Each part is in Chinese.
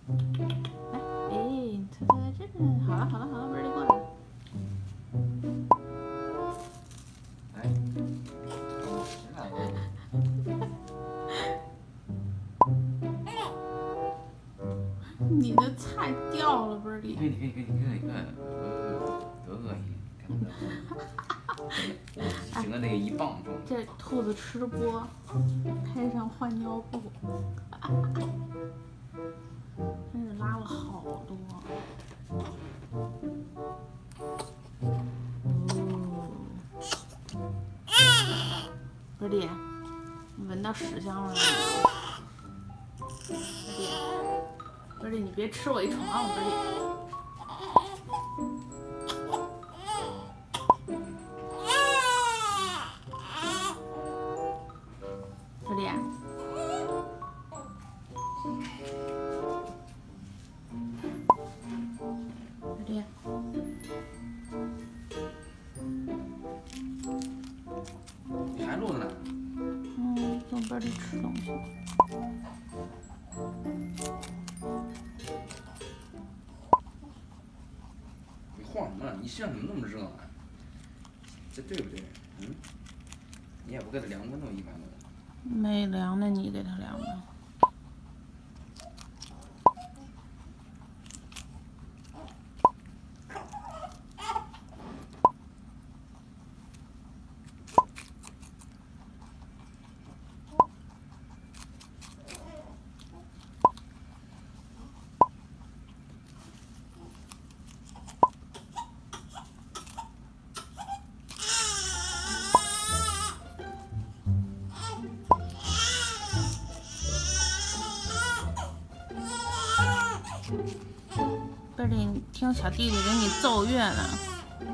来，哎，你猜猜这个，好了好了好了，文丽过来了。哎，我吃了。你的菜掉了，文丽。你看，多恶心，看不到，整个那个一磅重。这兔子吃播，配上换尿布，真是拉了好多。文丽，你闻到屎香了没有？文丽，你别吃我一床，文丽。文丽，文丽，你还录着呢？等文丽吃东西。你晃什么？你身上怎么那么热啊？这对不对？你也不给它量温度一般的。没量呢，你给它量的。贝里，你听小弟弟给你奏乐呢，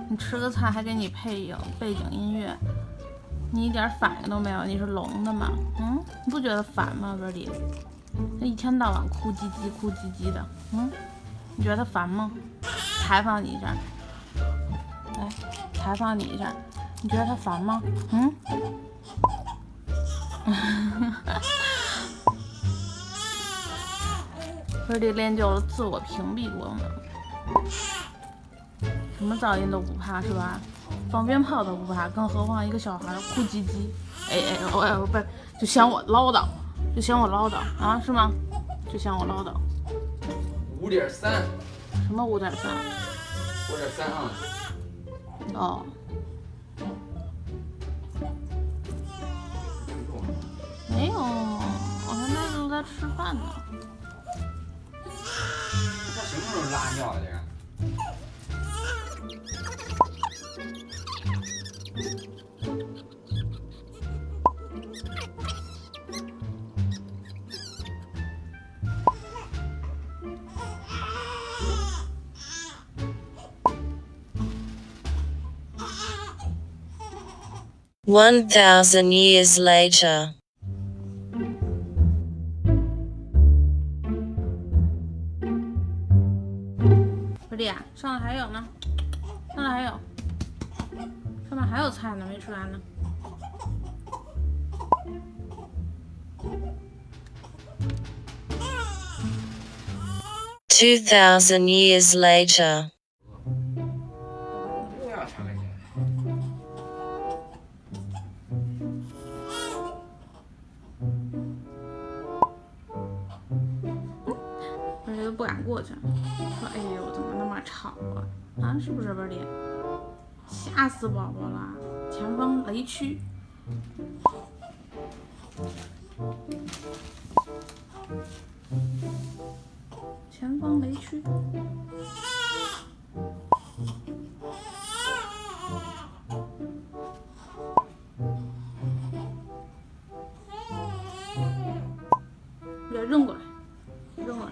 你吃个菜还给你配有背景音乐，你一点反应都没有，你是聋的吗？你不觉得烦吗？贝里，他一天到晚哭唧唧哭唧唧的，你觉得他烦吗？采访你一下，来，采访你一下，你觉得他烦吗？贝里练就了自我屏蔽功能。什么噪音都不怕是吧？放鞭炮都不怕，更何况一个小孩哭唧唧，不就嫌我唠叨，啊，是吗？就嫌我唠叨。5.3。什么5.3？5.3啊。哦。没有，我现在都在吃饭呢。他什么时候拉尿的这个？1,000 years later. 不对呀，上面还有呢，上面还有菜呢，没吃完呢。2,000 years later. 又要查个钱。而且都不敢过去，说哎呦怎么那么吵啊？是不是文丽？吓死宝宝了！前方雷区。前方雷区。给它扔过来，扔过来。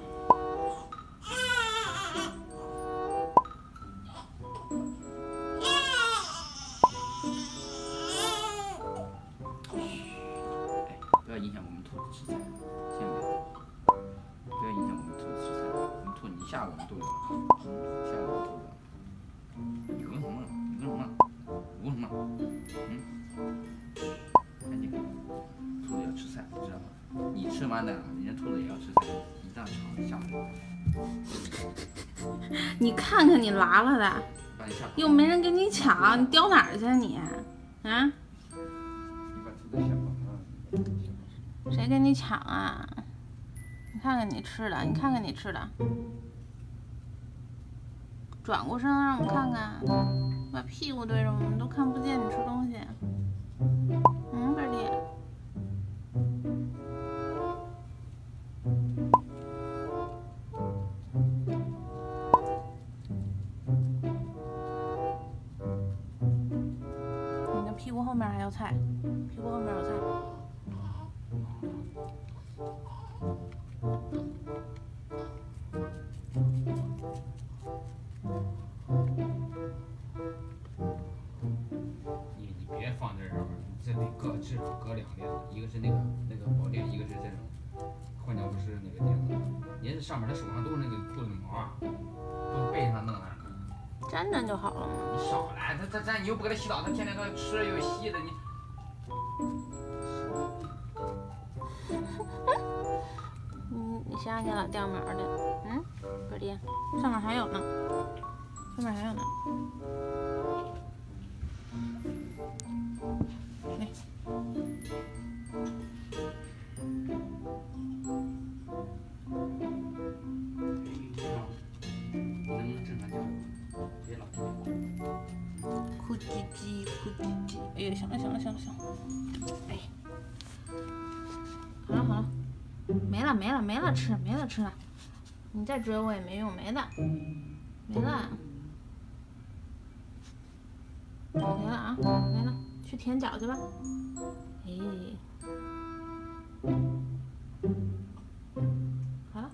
不要影响我们兔子吃菜，千万不要影响我们兔子吃菜。我们兔子，你吓我们兔子，吓我们兔子。你闻什么？你闻什么？闻什么？赶紧，兔子要吃菜，知道吗？你吃完的，人家兔子也要吃菜，一大吵吓人。你看看你拉了的，把你吓跑。又没人给你抢，你掉哪儿去啊你？啊？你把兔子吓跑了。谁给你抢啊？你看看你吃的，你看看你吃的。转过身让我们看看，把屁股对着我们都看不见你吃东西。嗯，贝蒂。你的屁股后面还有菜，屁股后面有菜。你别放这上面，这得至少搁2垫子，一个是那个薄垫，一个是这种换尿不湿那个垫子。您这上面它手上都是那个兔子毛啊，都是背上弄那儿。沾沾就好了嘛。你少来，他你又不给他洗澡，他天天都吃又吸的你。你谁让你老掉毛的？嗯，贝蒂，上面还有呢，上面还有呢。来。能不能正常交流？别老听我。哭唧唧，哭唧唧。哎呀，行了行了行了行了。哎，好了好了，没了没了没了吃没了吃了，你再追我也没用，没了没了没了啊没了，去舔脚去吧。哎，好了。